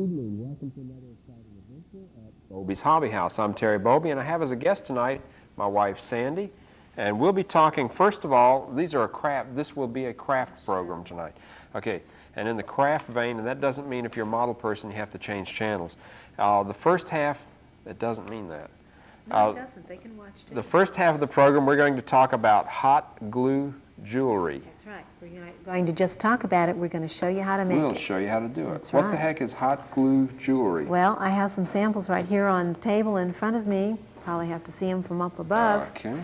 evening. Welcome to another exciting adventure at Bobe's Hobby House. I'm Terry Bobe, and I have as a guest tonight my wife Sandy, and we'll be talking, first of all, this will be a craft program tonight. Okay, and in the craft vein, and that doesn't mean if you're a model person you have to change channels. The first half, it doesn't mean that. No, it doesn't. They can watch too. The first half of the program, we're going to talk about hot glue jewelry. That's right. We're not going to just talk about it. We're going to show you how to make it. We'll show you how to do it. That's What right. the heck is hot glue jewelry? Well, I have some samples right here on the table in front of me. Probably have to see them from up above. Okay.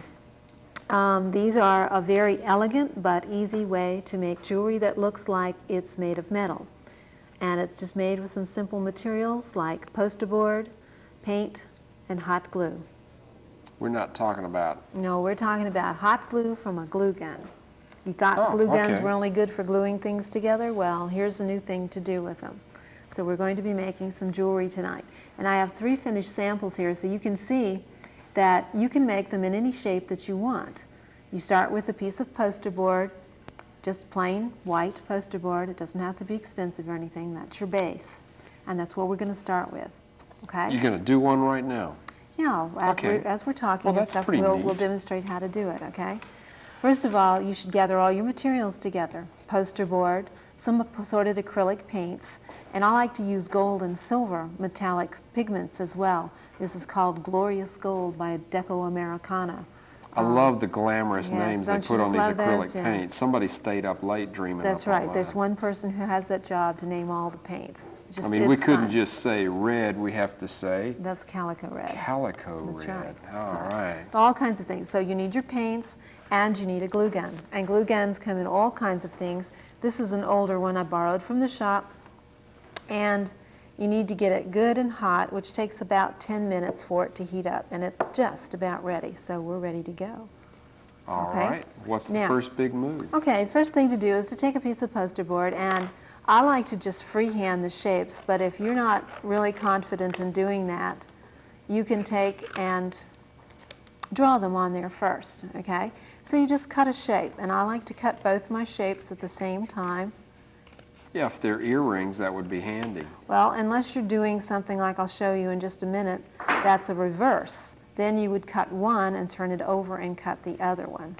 These are a very elegant but easy way to make jewelry that looks like it's made of metal. And it's just made with some simple materials like poster board, paint, and hot glue. We're not talking about... No, we're talking about hot glue from a glue gun. You thought glue guns were only good for gluing things together? Well, here's a new thing to do with them. So we're going to be making some jewelry tonight. And I have 3 finished samples here so you can see that you can make them in any shape that you want. You start with a piece of poster board, just plain white poster board. It doesn't have to be expensive or anything. That's your base. And that's what we're going to start with. Okay? You're going to do one right now? Yeah, as we're talking and stuff, we'll demonstrate how to do it, okay? First of all, you should gather all your materials together. Poster board, some assorted acrylic paints, and I like to use gold and silver metallic pigments as well. This is called Glorious Gold by Deco Americana. I love the glamorous names they don't you put on these just love acrylic those? Yeah. paints. Somebody stayed up late dreaming That's up all right. that. There's one person who has that job to name all the paints. I mean, we couldn't fun. just say red. We have to say That's calico red. calico That's red. right. All right. All kinds of things. So you need your paints and you need a glue gun. And glue guns come in all kinds of things. This is an older one I borrowed from the shop. And you need to get it good and hot, which takes about 10 minutes for it to heat up. And it's just about ready. So we're ready to go. All right. What's the first big move? Okay, the first thing to do is to take a piece of poster board, and I like to just freehand the shapes, but if you're not really confident in doing that, you can take and draw them on there first, okay? So you just cut a shape, and I like to cut both my shapes at the same time. Yeah, if they're earrings, that would be handy. Well, unless you're doing something like I'll show you in just a minute, that's a reverse. Then you would cut one and turn it over and cut the other one.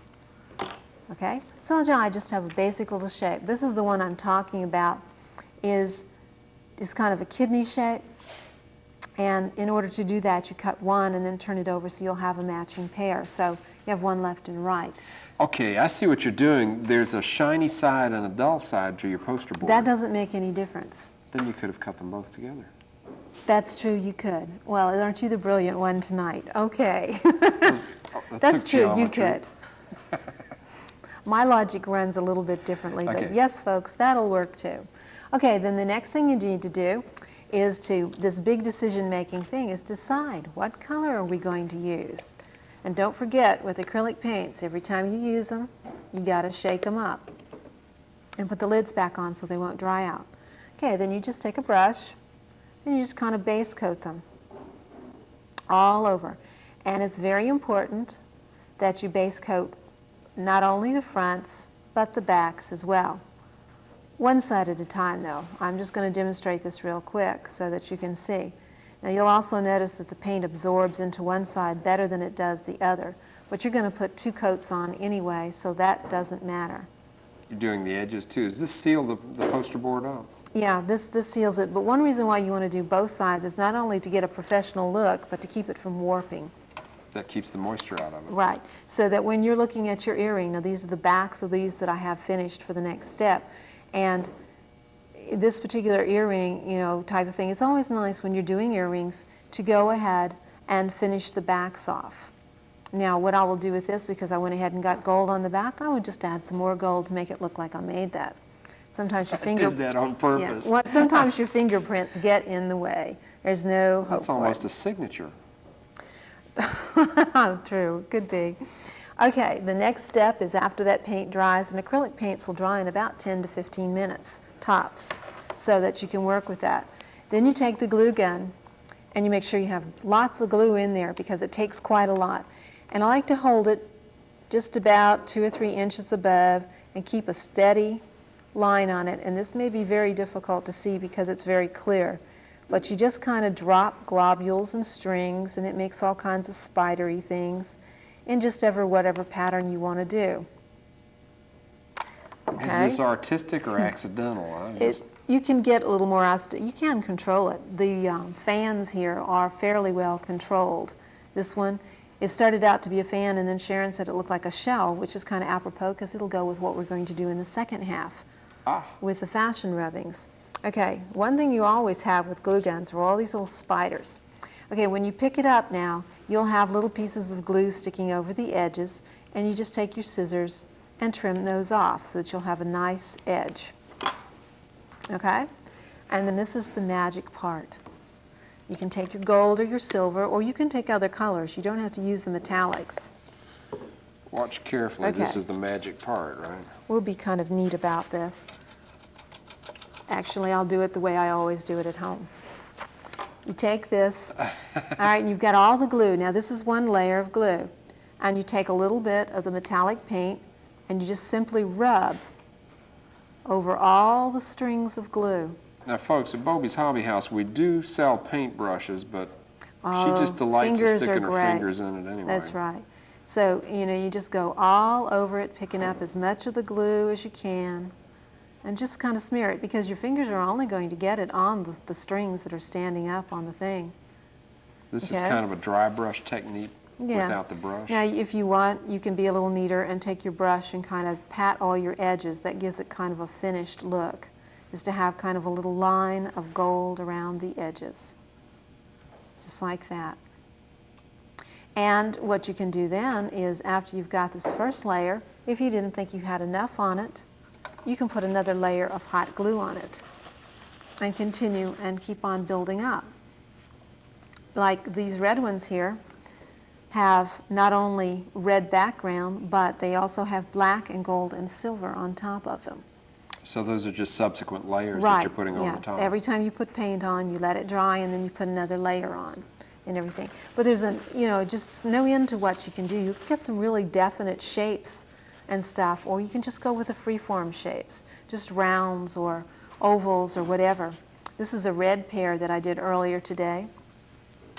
Okay? So I just have a basic little shape. This is the one I'm talking about, is kind of a kidney shape. And in order to do that, you cut one and then turn it over so you'll have a matching pair. So you have one left and right. Okay, I see what you're doing. There's a shiny side and a dull side to your poster board. That doesn't make any difference. Then you could have cut them both together. That's true, you could. Well, aren't you the brilliant one tonight? Okay. That's true, you could. My logic runs a little bit differently, but yes, folks, that'll work too. Okay, then the next thing you need to do is this big decision-making thing is decide what color are we going to use. And don't forget, with acrylic paints, every time you use them, you gotta shake them up and put the lids back on so they won't dry out. Okay, then you just take a brush and you just kind of base coat them all over. And it's very important that you base coat not only the fronts, but the backs as well. One side at a time, though. I'm just going to demonstrate this real quick so that you can see. Now, you'll also notice that the paint absorbs into one side better than it does the other, but you're going to put 2 coats on anyway, so that doesn't matter. You're doing the edges, too. Does this seal the poster board up? Yeah, this seals it, but one reason why you want to do both sides is not only to get a professional look, but to keep it from warping. That keeps the moisture out of it. Right, so that when you're looking at your earring, now these are the backs of these that I have finished for the next step, and this particular earring, you know, type of thing, it's always nice when you're doing earrings to go ahead and finish the backs off. Now, what I will do with this, because I went ahead and got gold on the back, I would just add some more gold to make it look like I made that. Sometimes your did that on purpose. Yeah, well, sometimes your fingerprints get in the way. There's no hope That's almost for a signature. True, could be. Okay, the next step is after that paint dries, and acrylic paints will dry in about 10 to 15 minutes, tops, so that you can work with that. Then you take the glue gun, and you make sure you have lots of glue in there because it takes quite a lot. And I like to hold it just about 2 or 3 inches above and keep a steady line on it. And this may be very difficult to see because it's very clear. But you just kind of drop globules and strings, and it makes all kinds of spidery things in just whatever pattern you want to do. Okay. Is this artistic or accidental? You can get a little more you can control it. The fans here are fairly well controlled. This one, it started out to be a fan, and then Sharon said it looked like a shell, which is kind of apropos because it'll go with what we're going to do in the second half with the fashion rubbings. Okay, one thing you always have with glue guns are all these little spiders. Okay, when you pick it up now, you'll have little pieces of glue sticking over the edges, and you just take your scissors and trim those off so that you'll have a nice edge. Okay? And then this is the magic part. You can take your gold or your silver, or you can take other colors. You don't have to use the metallics. Watch carefully. Okay. This is the magic part, right? We'll be kind of neat about this. Actually, I'll do it the way I always do it at home. You take this, all right, and you've got all the glue. Now, this is one layer of glue. And you take a little bit of the metallic paint, and you just simply rub over all the strings of glue. Now, folks, at Bobe's Hobby House, we do sell paintbrushes, but she just delights in sticking her fingers in it anyway. That's right. So, you just go all over it, picking up as much of the glue as you can, and just kind of smear it, because your fingers are only going to get it on the strings that are standing up on the thing. This is kind of a dry brush technique without the brush. Now, if you want, you can be a little neater and take your brush and kind of pat all your edges. That gives it kind of a finished look, is to have kind of a little line of gold around the edges. Just like that. And what you can do then is, after you've got this first layer, if you didn't think you had enough on it, you can put another layer of hot glue on it and continue and keep on building up. Like these red ones here have not only red background, but they also have black and gold and silver on top of them. So those are just subsequent layers that you're putting over the top. Every time you put paint on, you let it dry, and then you put another layer on and everything. But there's just no end to what you can do. You can get some really definite shapes and stuff, or you can just go with the free-form shapes, just rounds or ovals or whatever. This is a red pear that I did earlier today,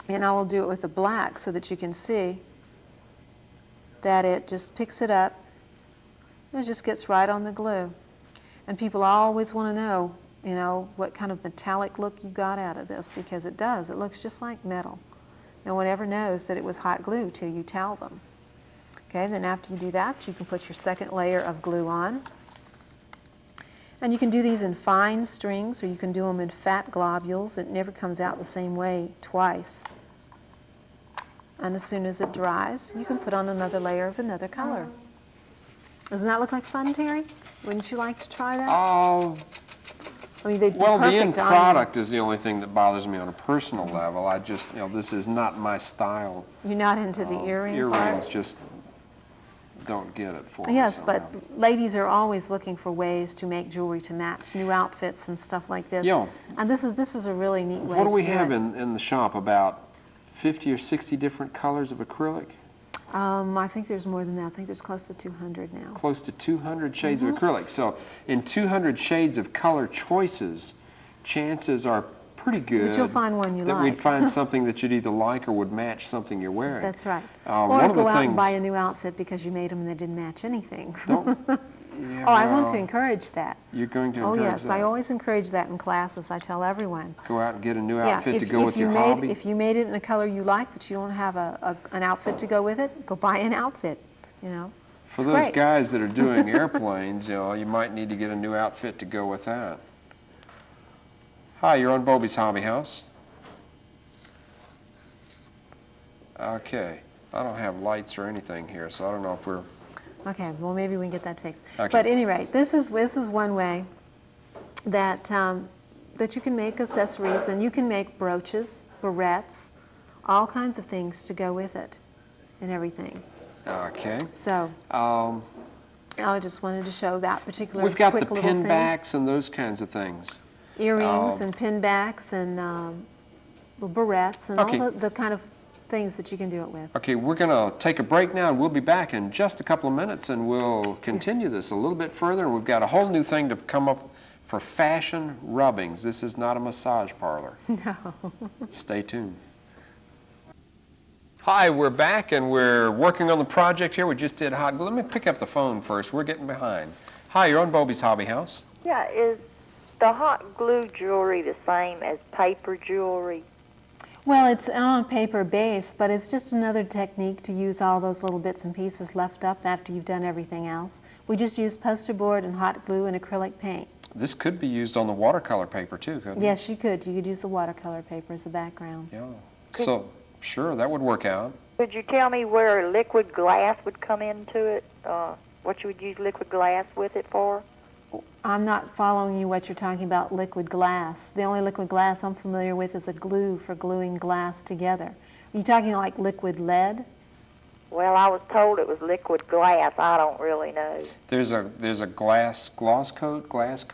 and I will do it with the black so that you can see that it just picks it up. It just gets right on the glue. And people always want to know, what kind of metallic look you got out of this, because it does. It looks just like metal. No one ever knows that it was hot glue till you tell them. Okay, then after you do that, you can put your second layer of glue on. And you can do these in fine strings, or you can do them in fat globules. It never comes out the same way twice. And as soon as it dries, you can put on another layer of another color. Doesn't that look like fun, Terry? Wouldn't you like to try that? I mean, they'd be well, the perfect end product is the only thing that bothers me on a personal level. I just, this is not my style. You're not into the earring part? Earrings just don't get it for me. Yes, somehow. but ladies are always looking for ways to make jewelry to match new outfits and stuff like this. Yeah. And this is a really neat way to do it. What do we have in the shop? About 50 or 60 different colors of acrylic? I think there's more than that. I think there's close to 200 now. Close to 200 shades of acrylic. So in 200 shades of color choices, chances are pretty good that you'll find one you that like. we'd find something that you'd either like or would match something you're wearing. That's right. Or go out and buy a new outfit because you made them and they didn't match anything. I want to encourage that. You're going to encourage that? Oh, yes. I always encourage that in classes. I tell everyone. Go out and get a new outfit to go with your hobby? If you made it in a color you like, but you don't have an outfit to go with it, go buy an outfit, For those guys that are doing airplanes, you might need to get a new outfit to go with that. Hi, you're on Bobe's Hobby House. Okay. I don't have lights or anything here, so I don't know if we're... Okay, well, maybe we can get that fixed. Okay. But at any rate, this is one way that, that you can make accessories, and you can make brooches, barrettes, all kinds of things to go with it and everything. Okay. So, I just wanted to show that particular we've got quick the little pin thing. backs and those kinds of things. Earrings and pin backs and little barrettes and all the kind of things that you can do it with. Okay, we're going to take a break now, and we'll be back in just a couple of minutes, and we'll continue this a little bit further. And we've got a whole new thing to come up for fashion rubbings. This is not a massage parlor. No. Stay tuned. Hi, we're back and we're working on the project here. We just did hot glue. Let me pick up the phone first. We're getting behind. Hi, you're on Bobe's Hobby House. Yeah, is the hot glue jewelry the same as paper jewelry? Well, it's on a paper base, but it's just another technique to use all those little bits and pieces left up after you've done everything else. We just use poster board and hot glue and acrylic paint. This could be used on the watercolor paper too, couldn't it? Yes, you could. You could use the watercolor paper as a background. Yeah. So, sure, that would work out. Could you tell me where liquid glass would come into it? What you would use liquid glass with it for? I'm not following you what you're talking about liquid glass. The only liquid glass I'm familiar with is a glue for gluing glass together. Are you talking like liquid lead? Well, I was told it was liquid glass. I don't really know. There's a glass coat. That's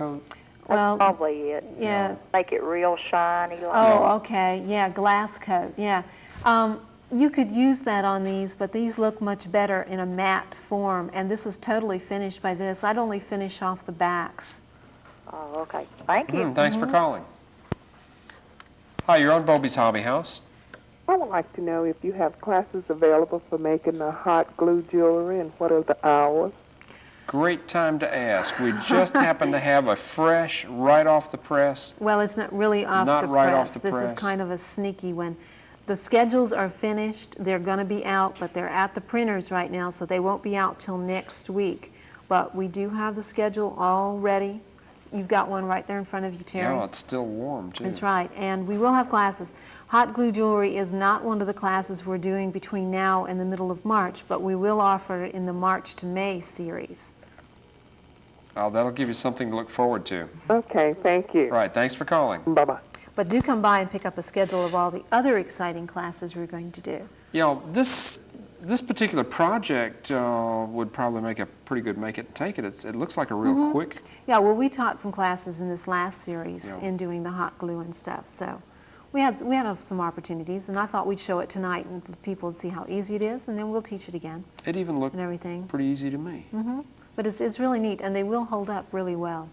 Well, probably it. yeah. Make it real shiny. Like Oh, okay. Yeah, glass coat. Yeah. You could use that on these, but these look much better in a matte form, and this is totally finished by this. I'd only finish off the backs. Oh, okay. Thank you. Thanks for calling. Hi, you're on Bobe's Hobby House. I would like to know if you have classes available for making the hot glue jewelry and what are the hours? Great time to ask. We just happen to have a fresh, right off the press. Well, it's not really off Not the right press. off the This is press. kind of a sneaky one. The schedules are finished. They're going to be out, but they're at the printers right now, so they won't be out till next week. But we do have the schedule all ready. You've got one right there in front of you, Terry. Yeah, it's still warm, too. That's right, and we will have classes. Hot glue jewelry is not one of the classes we're doing between now and the middle of March, but we will offer it in the March to May series. Oh, that'll give you something to look forward to. Okay, thank you. Right, thanks for calling. Bye-bye. But do come by and pick up a schedule of all the other exciting classes we're going to do. You know, this particular project would probably make a pretty good make it and take it. It looks like a real quick. Yeah, well, we taught some classes in this last series Yeah. in doing the hot glue and stuff, so we had some opportunities, and I thought we'd show it tonight and people would see how easy it is, and then we'll teach it again It even looked and everything. pretty easy to me. But it's really neat, and they will hold up really well.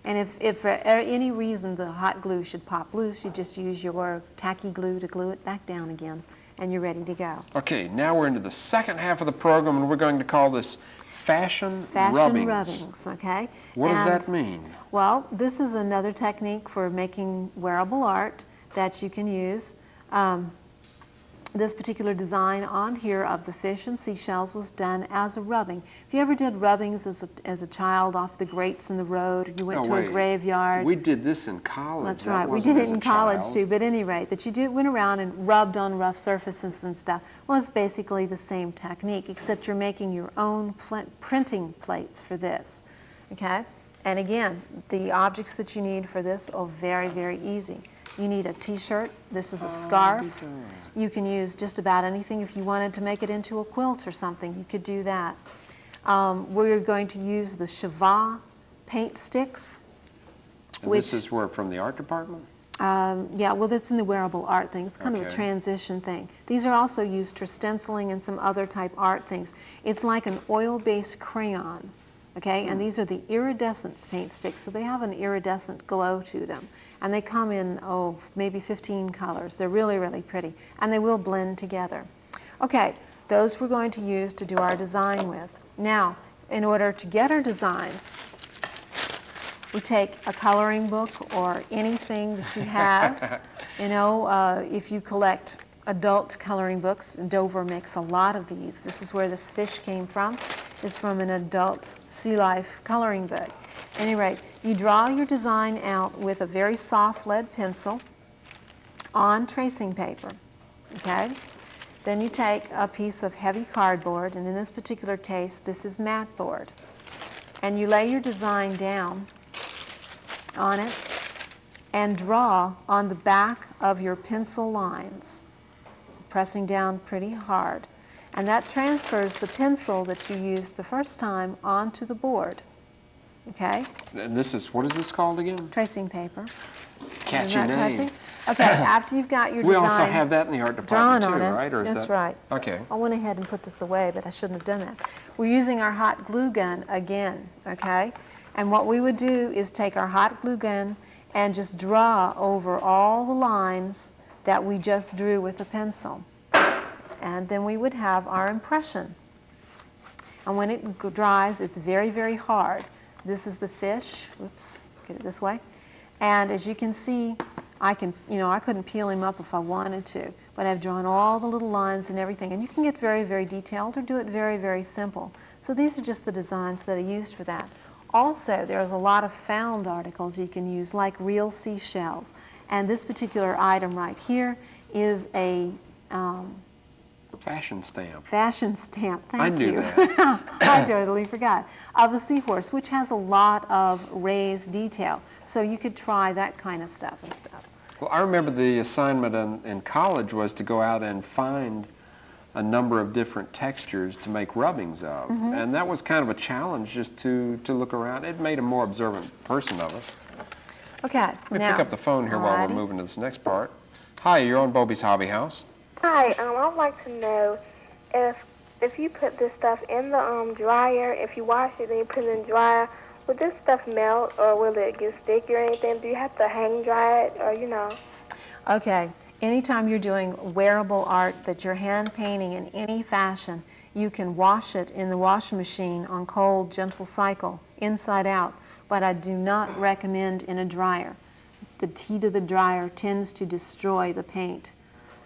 And if for any reason the hot glue should pop loose, you just use your tacky glue to glue it back down again, and you're ready to go. Okay, now we're into the second half of the program, and we're going to call this Fashion Rubbings, okay? What does And, that mean? Well, this is another technique for making wearable art that you can use. This particular design on here of the fish and seashells was done as a rubbing. If you ever did rubbings as a child off the grates in the road, or you went No, to wait. a graveyard. We did this in college. That's That right. We wasn't did as it a in college child. too, but at any rate, that you went around and rubbed on rough surfaces and stuff. Well, it's basically the same technique, except you're making your own printing plates for this, okay? And again, the objects that you need for this are very, very easy. You need a t-shirt. This is a scarf. You can use just about anything. If you wanted to make it into a quilt or something, you could do that. We're going to use the Shiva paint sticks. And this is where, from the art department? Yeah, well, that's in the wearable art thing. It's kind of a Okay. transition thing. These are also used for stenciling and some other type art things. It's like an oil-based crayon, okay? And these are the iridescent paint sticks, so they have an iridescent glow to them. And they come in, maybe 15 colors. They're really, really pretty. And they will blend together. Okay, those we're going to use to do our design with. Now, in order to get our designs, we take a coloring book or anything that you have. You know, if you collect adult coloring books, Dover makes a lot of these. This is where this fish came from. It's from an adult sea life coloring book. At any rate, you draw your design out with a very soft lead pencil on tracing paper, okay? Then you take a piece of heavy cardboard, and in this particular case, this is mat board. And you lay your design down on it and draw on the back of your pencil lines, pressing down pretty hard. And that transfers the pencil that you used the first time onto the board, okay? And this is, what is this called again? Tracing paper. Catchy Isn't that name. catchy? Okay, after you've got your We design also have that in the art drawn department too, on it. right? Or is That's that... right. Okay. I went ahead and put this away, but I shouldn't have done that. We're using our hot glue gun again, okay? And what we would do is take our hot glue gun and just draw over all the lines that we just drew with a pencil. And then we would have our impression. And when it dries, it's very, very hard. This is the fish. Oops, get it this way. And as you can see, I couldn't peel him up if I wanted to, but I've drawn all the little lines and everything. And you can get very, very detailed or do it very, very simple. So these are just the designs that I used for that. Also, there's a lot of found articles you can use, like real seashells. And this particular item right here is a fashion stamp. Fashion stamp, thank I knew you. that. I totally forgot. Of a seahorse, which has a lot of raised detail. So you could try that kind of stuff and stuff. Well, I remember the assignment in college was to go out and find a number of different textures to make rubbings of. And that was kind of a challenge just to look around. It made a more observant person of us. Okay, Let me now, pick up the phone here while alrighty. we're moving to this next part. Hi, you're on Bobe's Hobby House. Hi, I'd like to know if you put this stuff in the dryer, if you wash it and you put it in the dryer, would this stuff melt or will it get sticky or anything? Do you have to hang dry it or, you know? Okay, anytime you're doing wearable art that you're hand painting in any fashion, you can wash it in the washing machine on cold, gentle cycle, inside out, but I do not recommend in a dryer. The heat of the dryer tends to destroy the paint.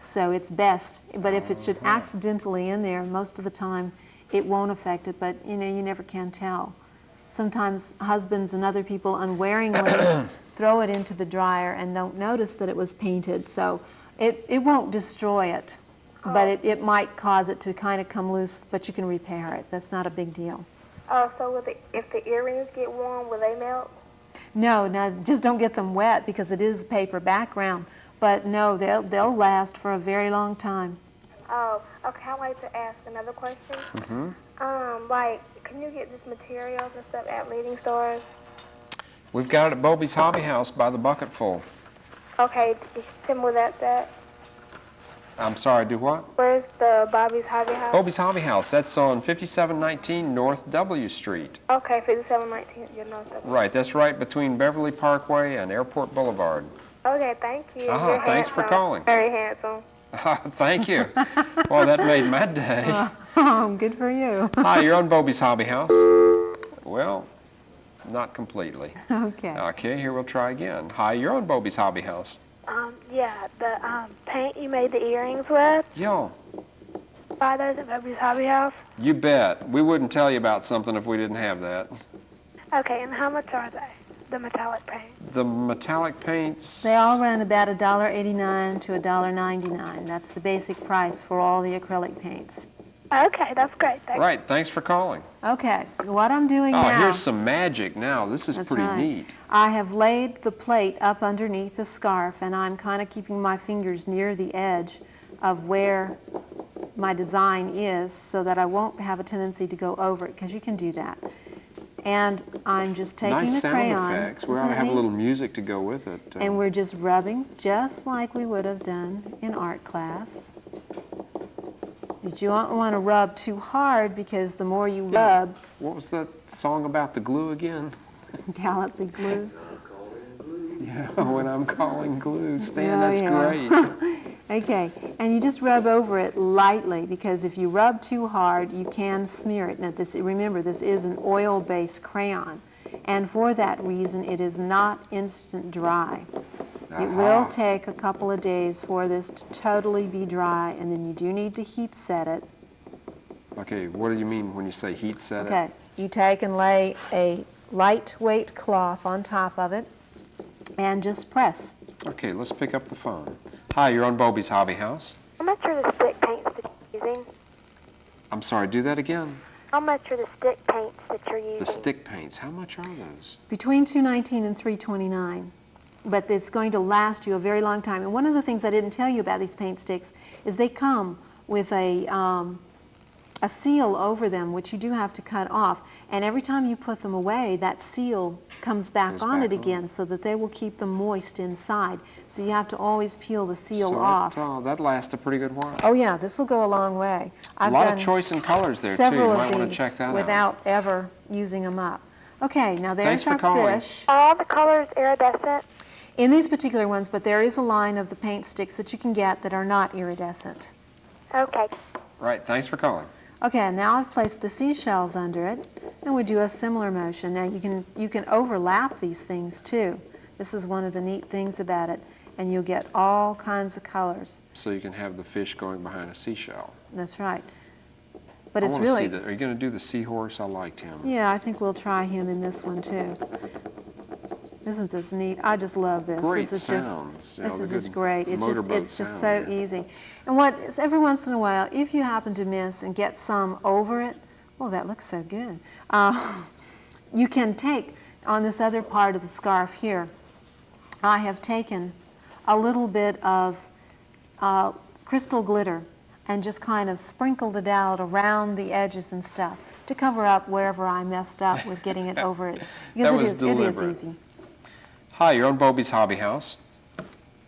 So it's best, but if it should accidentally in there, most of the time it won't affect it, but you never can tell. Sometimes husbands and other people unwaringly throw it into the dryer and don't notice that it was painted, so it won't destroy it, but it might cause it to kind of come loose, but you can repair it. That's not a big deal. Oh, so if the earrings get warm, will they melt? No, just don't get them wet because it is paper background. But no, they'll last for a very long time. Oh, okay. I'd like to ask another question. Can you get this materials and stuff at leading stores? We've got it at Bobe's Hobby House by the bucketful. Okay, tell me where that's at. I'm sorry, do what? Where's the Bobby's Hobby House? Bobe's Hobby House, that's on 5719 North W Street. Okay, 5719, you know stuff. Right, that's right between Beverly Parkway and Airport Boulevard. Okay, thank you. You're Thanks for handsome. calling. Very handsome. Thank you. Well, that made my day. Oh, good for you. Hi, you're on Bobe's Hobby House. Well, not completely. Okay. Okay, here we'll try again. Hi, you're on Bobe's Hobby House. Yeah, the paint you made the earrings with, Yo, buy those at Bobby's Hobby House? you bet. We wouldn't tell you about something if we didn't have that. Okay, and how much are they, the metallic paint? The metallic paints, They all run about $1.89 to $1.99. That's the basic price for all the acrylic paints. Okay, that's great. Thank right, thanks for calling. Okay, what I'm doing Oh, now... here's some magic now. This is That's pretty right. neat. I have laid the plate up underneath the scarf, and I'm kind of keeping my fingers near the edge of where my design is so that I won't have a tendency to go over it, because you can do that. And I'm just taking Nice a sound crayon. effects. We Isn't ought to that have a neat? little music to go with it. And we're just rubbing just like we would have done in art class. But you don't want to rub too hard, because the more you rub, What was that song about the glue again? Galaxy glue. Yeah, when I'm calling glue. Stan, Oh, that's yeah. great. Okay, and you just rub over it lightly, because if you rub too hard, you can smear it. Now, remember, this is an oil-based crayon, and for that reason, it is not instant dry. It will take a couple of days for this to totally be dry, and then you do need to heat set it. Okay, what do you mean when you say heat set it? Okay, you take and lay a lightweight cloth on top of it, and just press. Okay, let's pick up the phone. Hi, you're on Bobe's Hobby House. How much are the stick paints that you're using? I'm sorry, do that again? How much are the stick paints that you're using? The stick paints, how much are those? Between $2.19 and $3.29. But it's going to last you a very long time. And one of the things I didn't tell you about these paint sticks is they come with a seal over them, which you do have to cut off. And every time you put them away, that seal comes back on it again, so that they will keep them moist inside. So you have to always peel the seal off. That lasts a pretty good while. Oh yeah, this will go a long way. I've a lot done of choice in colors there too. You several might of want to these check that out. without ever using them up. Okay, now Thanks there's for our calling. fish. All the colors iridescent? In these particular ones, but there is a line of the paint sticks that you can get that are not iridescent. Okay. Right, thanks for calling. Okay, now I've placed the seashells under it, and we do a similar motion. Now you can overlap these things too. This is one of the neat things about it, and you'll get all kinds of colors. So you can have the fish going behind a seashell. That's right. But I it's want to see really, that. Are you going to do the seahorse? I liked him. yeah, I think we'll try him in this one too. Isn't this neat? I just love this. Great this is sounds. Just, You know, this the is just good great. It's motorboat just so sound, yeah. easy. And what every once in a while, if you happen to miss and get some over it, well, that looks so good. You can take on this other part of the scarf here. I have taken a little bit of crystal glitter and just kind of sprinkled it out around the edges and stuff to cover up wherever I messed up with getting it over it. Because That was it is deliberate. easy. Hi, you're on Bobe's Hobby House.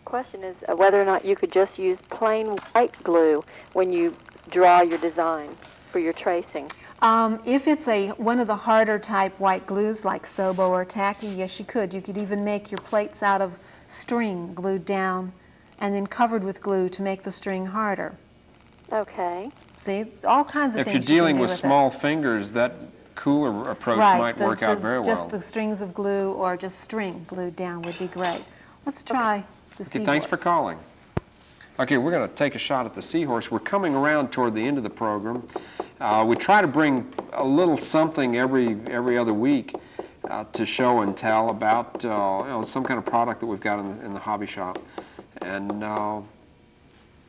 Question is whether or not you could just use plain white glue when you draw your design for your tracing. If it's one of the harder type white glues like Sobo or Tacky, yes you could. You could even make your plates out of string glued down and then covered with glue to make the string harder. Okay. See, all kinds of If things you're you can dealing do with it. small fingers, that cooler approach Right, might work out very just well. the strings of glue or just string glued down would be great. Let's try the Okay, seahorse. thanks for calling. Okay, we're going to take a shot at the seahorse. We're coming around toward the end of the program. We try to bring a little something every other week to show and tell about you know, some kind of product that we've got in the hobby shop. And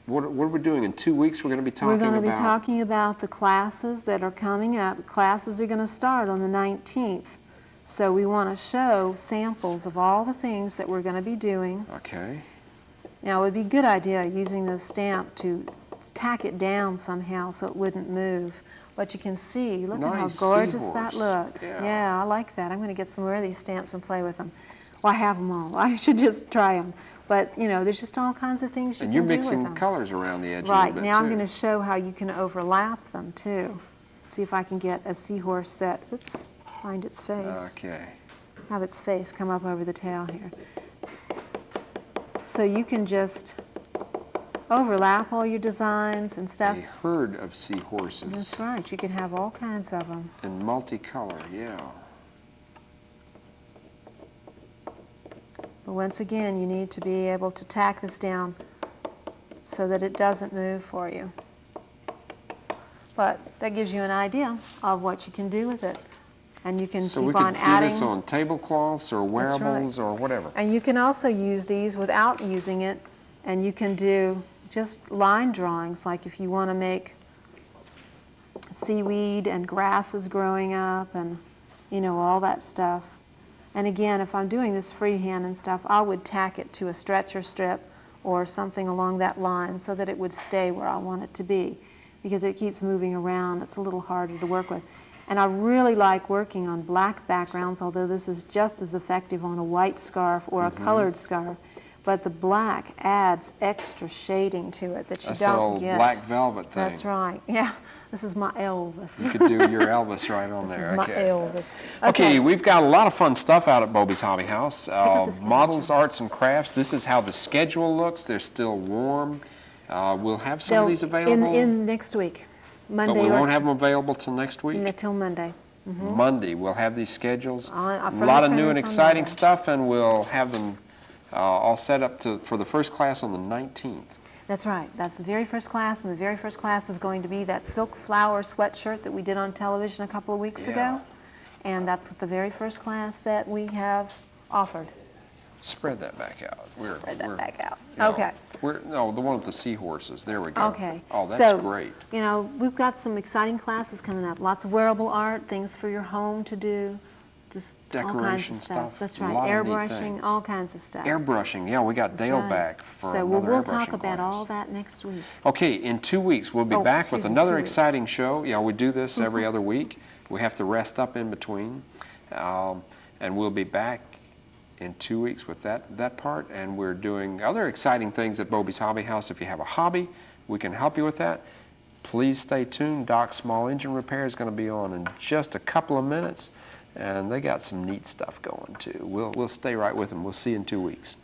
what are we doing? In 2 weeks we're going to be talking We're about... going to be talking about the classes that are coming up. Classes are going to start on the 19th. So we want to show samples of all the things that we're going to be doing. Okay. Now, it would be a good idea using the stamp to tack it down somehow so it wouldn't move. But you can see, look at how Nice gorgeous that seahorse. looks. Yeah. Yeah, I like that. I'm going to get some more of these stamps and play with them. Well, I have them all. I should just try them. But, you know, there's just all kinds of things you And can you're do with mixing the them. colors around the edge Right, a little bit, now I'm too. going to show how you can overlap them, too. See if I can get a seahorse that, oops, find its face. Okay. Have its face come up over the tail here. So you can just overlap all your designs and stuff. A herd of seahorses That's right, you can have all kinds of them. in multicolor, yeah. But once again, you need to be able to tack this down so that it doesn't move for you. But that gives you an idea of what you can do with it. And you can So keep we on could do adding. this on tablecloths or That's right. wearables or whatever. And you can also use these without using it, and you can do just line drawings, like if you want to make seaweed and grasses growing up and, you know, all that stuff. And again, if I'm doing this freehand and stuff, I would tack it to a stretcher strip or something along that line so that it would stay where I want it to be, because it keeps moving around. It's a little harder to work with. And I really like working on black backgrounds, although this is just as effective on a white scarf or a colored scarf. But the black adds extra shading to it that you That's that don't old get. black velvet thing. That's right. Yeah, this is my Elvis. You could do your Elvis right on This there. is my Okay. Elvis. Okay, we've got a lot of fun stuff out at Bobe's Hobby House. up the schedule. Models, arts, and crafts. This is how the schedule looks. They're still warm. We'll have some of these available, in next week, Monday but we or won't have them available till next week. until Monday. Monday, we'll have these schedules. For A the lot of new and printers on exciting Monday. stuff, and we'll have them all set up for the first class on the 19th. That's right. That's the very first class, and the very first class is going to be that silk flower sweatshirt that we did on television a couple of weeks Yeah. ago. And that's the very first class that we have offered. Spread that back out. Spread that back out. you know, Okay. No, the one with the seahorses. There we go. Okay. Oh, that's So, great. You know, we've got some exciting classes coming up. Lots of wearable art, things for your home to do, just all kinds Decoration of stuff. stuff, That's a right. lot of neat Airbrushing, things. all kinds of stuff. Airbrushing, yeah, we got That's Dale right. back for So another we'll airbrushing talk about class. all that next week. Okay, in 2 weeks, we'll be Oh, back with excuse me, another 2 weeks. exciting show. Yeah, we do this every other week. We have to rest up in between. And we'll be back in 2 weeks with that part. And we're doing other exciting things at Bobe's Hobby House. If you have a hobby, we can help you with that. Please stay tuned. Doc's Small Engine Repair is going to be on in just a couple of minutes. And they got some neat stuff going too. We'll stay right with them. We'll see you in 2 weeks.